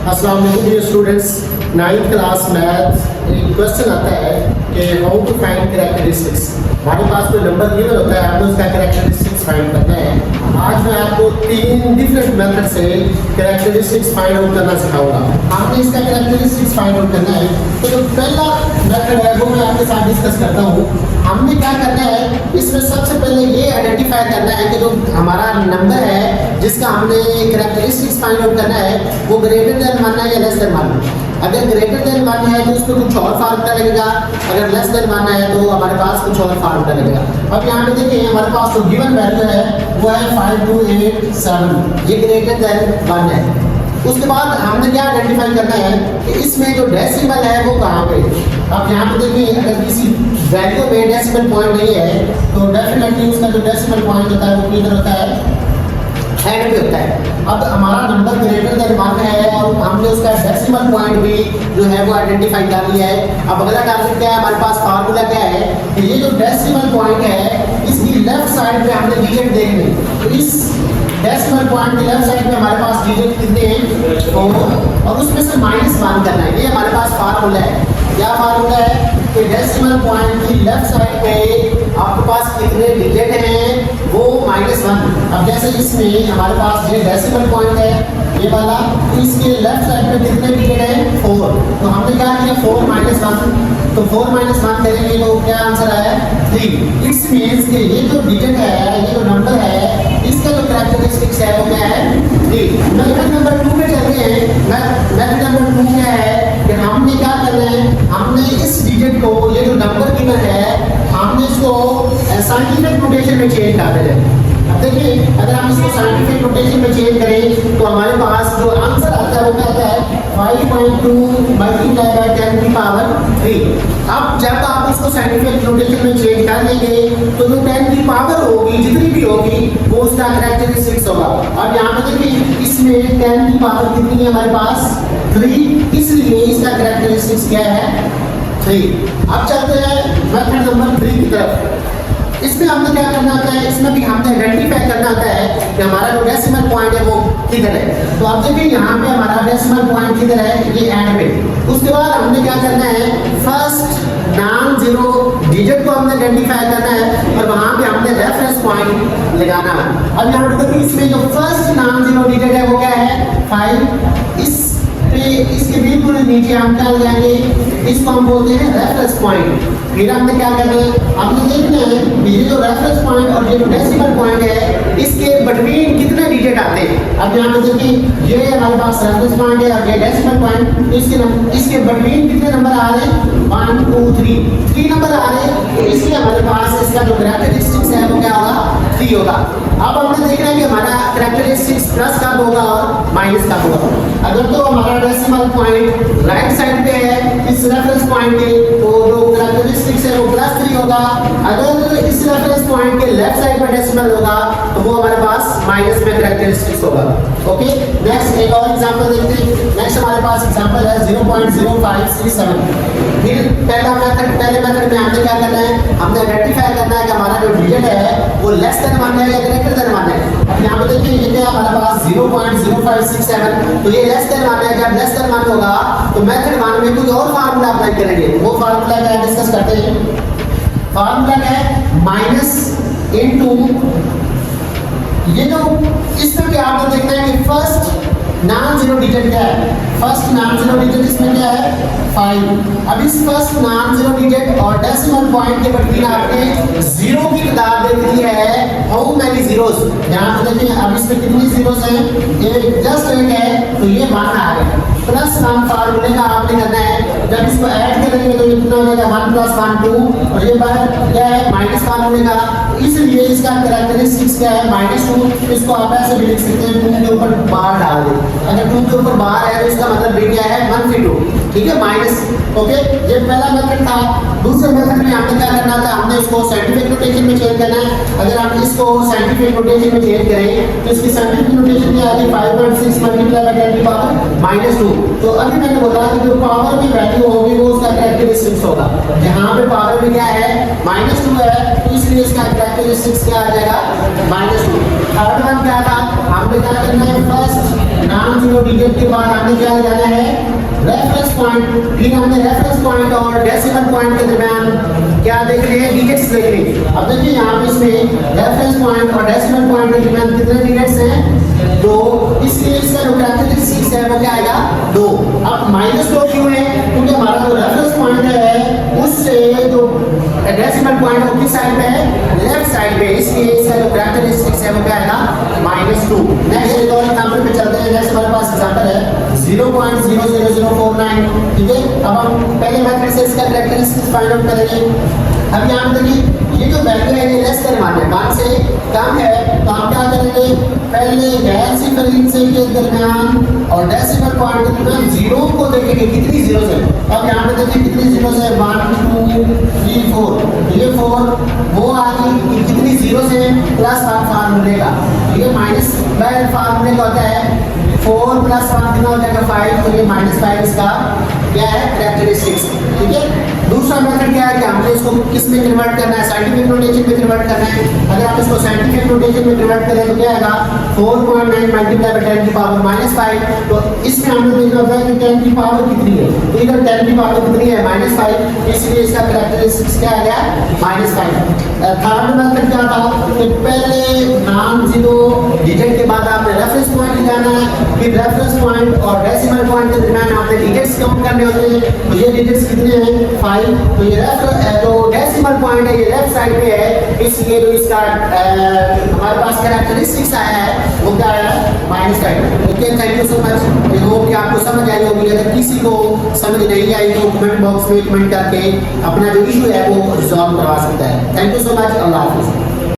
अस्सलाम वालेकुम dear students. 9th class math एक क्वेश्चन आता है कि हाउ टू फाइंड कैरेक्टरिस्टिक्स। हमारे पास कोई नंबर गिवन होता है, आपको उसका कैरेक्टरिस्टिक्स फाइंड करना है। आज मैं आपको 3 डिफरेंट मेथड से कैरेक्टरिस्टिक्स फाइंड आउट करना सिखाऊंगा। आपने इसका कैरेक्टरिस्टिक्स फाइंड आउट करना है तो जो पहला मेथड है वो मैं आपके साथ डिस्कस करता हूँ। हमने क्या करना है, इसमें सबसे पहले ये आइडेंटिफाई करना है कि जो हमारा नंबर है जिसका हमने कैरेक्टरिस्टिक्स फाइंड आउट करना है वो ग्रेटर देन 1 है या लेस देन 1। अगर ग्रेटर देन 1 है तो उसको कुछ और फार्मूला लगेगा, अगर लेस देन 1 है तो हमारे पास कुछ और फार्मूला लगेगा। अब यहाँ पे देखिए हमारे पास जो गिवन वैल्यू है वो है 5287, ये ग्रेटर देन 1 है। उसके बाद हमने क्या आइडेंटिफाई करना है कि इसमें जो डेसिमल है वो कहाँ पे। अब यहाँ पे देखिए अगर किसी वैल्यू में डेसिमल पॉइंट नहीं है तो डेफिनेटली उसका जो डेसिमल पॉइंट होता है वो किधर होता है, एंड पे होता है। अब हमारा नंबर ग्रेटर देन 1 है और हमने उसका डेसिमल पॉइंट भी जो है वो आइडेंटिफाई कर लिया है। अब अगला टारगेट क्या है, हमारे पास फार्मूला क्या है कि ये जो डेसिमल पॉइंट है इसकी लेफ्ट साइड पे हमने डिजिट देखने, तो इस डेसिमल पॉइंट की लेफ्ट साइड पे हमारे पास डिजिट कितने हैं 4 और उसमें से -1 करना है। ये हमारे पास फार्मूला है। क्या फार्मूला है कि डेसिमल पॉइंट की लेफ्ट साइड पे आपके पास कितने डिजिट हैं वो -1। अब जैसे इसमें हमारे पास ये डेसिमल पॉइंट है ये वाला, तो इसके लेफ्ट साइड पे कितने डिजिट हैं 4, तो हमने क्या किया 4 -1, तो 4 -1 करेंगे तो क्या आंसर आया 3। इट्स मींस कि ये जो डिजिट है, ये जो नंबर है इसका जो कैरेक्टरिस्टिक्स है वो क्या है 3। मेथड नंबर 2 पे चलते हैं। मेथड नंबर 2 क्या है कि हमने क्या करना है, हमने इस डिजिट को, ये जो नंबर गिवन है हमने इसको साइंटिफिक नोटेशन में चेंज कर देना है। अब देखिए अगर हम इसको साइंटिफिक नोटेशन में चेंज करें तो हमारे पास जो आंसर आता है वो क्या आता है 5.2 मल्टीप्लाई बाय 10 की पावर 3। अब जब आप उसको साइंटिफिक नोटेशन में चेंज कर लेंगे तो जो 10 की पावर होगी जितनी भी होगी वो उसका कैरेक्टरिस्टिक्स होगा। अब यहाँ पे देखिए इसमें 10 की पावर कितनी है हमारे पास 3, इसलिए इसका कैरेक्टरिस्टिक्स क्या है 3। अब चलते हैं मेथड नंबर 3 की तरफ। इसमें हमने क्या करना होता है, इसमें भी हमने आइडेंटिफाई करना होता है कि हमारा जो डेसिमल पॉइंट है वो किधर है। तो आप देखिए यहाँ पे हमारा डेसिमल पॉइंट किधर है, ये एंड में। उसके बाद हमने क्या करना है, फर्स्ट नॉन जीरो डिजिट को हमने आइडेंटिफाई करना है और वहाँ पे हमने रेफरेंस पॉइंट लगाना है। अब यहाँ पे देखिए इसमें जो फर्स्ट नॉन जीरो डिजिट है वो क्या है 5, इसके बिल्कुल नीचे हम क्या लगाएंगे, इसको हम बोलते हैं रेफरेंस पॉइंट। फिर हमने क्या करना है, हमने देखना है कि ये जो रेफरेंस पॉइंट और ये जो डेसिमल पॉइंट है इसके बिटवीन कितने डिजिट आते हैं। अब यहाँ पे देखिए ये हमारे पास रेफरेंस पॉइंट है और ये डेसिमल पॉइंट, इसके बिटवीन कितने नंबर आ रहे हैं 1 2 3 नंबर आ रहे हैं, तो इसलिए हमारे पास इसका जो कैरेक्टरिस्टिक्स है वो क्या होगा 3 होगा। अब हमने देखना है कि हमारा कैरेक्टरिस्टिक्स प्लस कब होगा और माइनस कब होगा। अगर तो हमारा डेसिमल पॉइंट राइट साइड पे है इस रेफरेंस पॉइंट के, तो जो कैरेक्टरिस्टिक्स है वो +3 होगा। अगर इस रेफरेंस पॉइंट के लेफ्ट साइड पर डेसिमल होगा तो वो हमारे पास माइनस में कैरेक्टरिस्टिक्स होगा। ओके, नेक्स्ट एक और एग्जांपल देखते हैं। नेक्स्ट हमारे पास एग्जांपल है 0.0537। फिर पहले मेथड में हमने क्या करना है, हमने आइडेंटिफाई करना है कि हमारा जो डिजिट है वो लेस देन 1 है या ग्रेटर देन 1 है। अब यहाँ पे देखिए ये क्या हमारे पास 0.0567, तो ये लेस देन 1 है। जब लेस देन 1 होगा तो मेथड 1 में कुछ और फार्मूला अप्लाई करेंगे। वो फार्मूला क्या है डिस्कस करते हैं। फार्मूला क्या है माइनस इनटू, ये जो इसमें क्या आपको देखना है कि फर्स्ट नॉन जीरो डिजिट क्या है, फर्स्ट नॉन जीरो डिजिट इसमें क्या है 5। अब इस फर्स्ट नॉन जीरो डिजिट और डेसिमल पॉइंट के बिटवीन आपने जीरो की तादाद दे दी है, हाउ मेनी जीरोस। यहाँ पे देखिए अब इसमें कितनी जीरोस हैं, ये जस्ट 1 है तो ये 1 आ गया। प्लस 1 फार्मूले का आपने करना है, जब इसको ऐड करेंगे तो कितना हो जाएगा 1 + 1 2 और ये बार क्या है माइनस फार्मूले का, इसलिए इसका कैरेक्टरिस्टिक्स क्या है -2। इसको आप ऐसे भी लिख सकते हैं 2 के ऊपर बार डाल दें। अगर 2 के ऊपर बार है तो इसका मतलब भी क्या है 1 2, ठीक है माइनस। ओके, ये पहला मेथड था। दूसरे मेथड में हमने क्या करना था, हमने इसको साइंटिफिक नोटेशन में चेंज करना है। अगर हम इसको साइंटिफिक नोटेशन में चेंज करें तो इसकी साइंटिफिक नोटेशन क्या आएगी 5.6 मल्टीप्लाई बाय 10 की पावर -2। तो अभी मैंने बताया कि जो पावर की वैल्यू होगी वो उसका कैरेक्टरिस्टिक्स होगा। यहाँ पे पावर में क्या है -2 है तो इसलिए इसका कैरेक्टरिस्टिक्स क्या आ जाएगा -2। थर्ड वन क्या था, हमने क्या करना है, फर्स्ट नॉन जीरो डिजिट के बाद हमने क्या जाना है रेफरेंस पॉइंट, फिर हमने रेफरेंस पॉइंट और डेसिमल पॉइंट के दरमियान क्या देख रहे हैं, डिजिट्स देख रहे हैं। अब देखिए यहाँ पे इसमें रेफरेंस पॉइंट और डेसिमल पॉइंट के दरमियान कितने डिजिट्स हैं, 2, इसलिए इसका जो कैरेक्टरिस्टिक्स है वो क्या आएगा 2। अब -2 क्यों है, क्योंकि हमारा जो रेफरेंस पॉइंट है उससे जो डेसिमल पॉइंट है वो किस साइड पे है, लेफ्ट साइड पे, इसलिए इसका जो कैरेक्टरिस्टिक्स है वो क्या आएगा -2। नेक्स्ट एक और एग्जांपल पे चलते हैं। नेक्स्ट हमारे पास एग्जांपल है 0.00049, ठीक है। अब हम पहले मेथड से इसका कैरेक्टरिस्टिक्स फाइंड आउट करेंगे। अब यहाँ पे देखिए ये जो वैल्यू है ये लेस देन 1 से कम है, तो हम क्या करेंगे, पहले गैर सिफरिंग के दरमियान और डेसिमल पॉइंट के दरमियान जीरो को देखेंगे कितनी जीरो है। अब यहाँ पे देखिए कितनी जीरो है, 1 2 3 4, ये 4 वो आ गई कितनी जीरो से प्लस फार्मूले का, ठीक है, माइनस बाय फार्मूले का होता है 4 + 1 कितना हो जाएगा 5, तो ये -5 इसका क्या है कैरेक्टरिस्टिक्स, ठीक है। दूसरा मेथड क्या है कि हमने इसको किस में कन्वर्ट करना है, साइंटिफिक नोटेशन में कन्वर्ट करना है। अगर आप इसको साइंटिफिक नोटेशन में कन्वर्ट करें तो क्या आएगा 4.9 × 10⁻⁵, तो इसमें हमने देखना होता है कि 10 की पावर कितनी है, तो इधर 10 की पावर कितनी है -5, इसलिए इसका कैरेक्टरिस्टिक्स क्या आ गया -5। थर्ड मेथड क्या था कि पहले नॉन जीरो डिजिट के बाद आपने रेफरेंस पॉइंट जाना है, फिर रेफरेंस पॉइंट और डेसिमल पॉइंट के दरमियान आपने डिजिट्स काउंट करने होते हैं, तो ये डिजिट्स कितने हैं 5, तो ये जो डेसिमल पॉइंट है ये लेफ्ट साइड पे है, इसलिए जो इसका हमारे पास कैरेक्टरिस्टिक्स आया है वो क्या है -5। Okay, thank you so much. I hope कि आपको समझ आई होगी। अगर किसी को समझ नहीं आई तो कमेंट बॉक्स में कमेंट करके अपना जो इशू है वो रिजॉल्व करवा सकता है। Thank you so much. अल्लाह हाफिज़।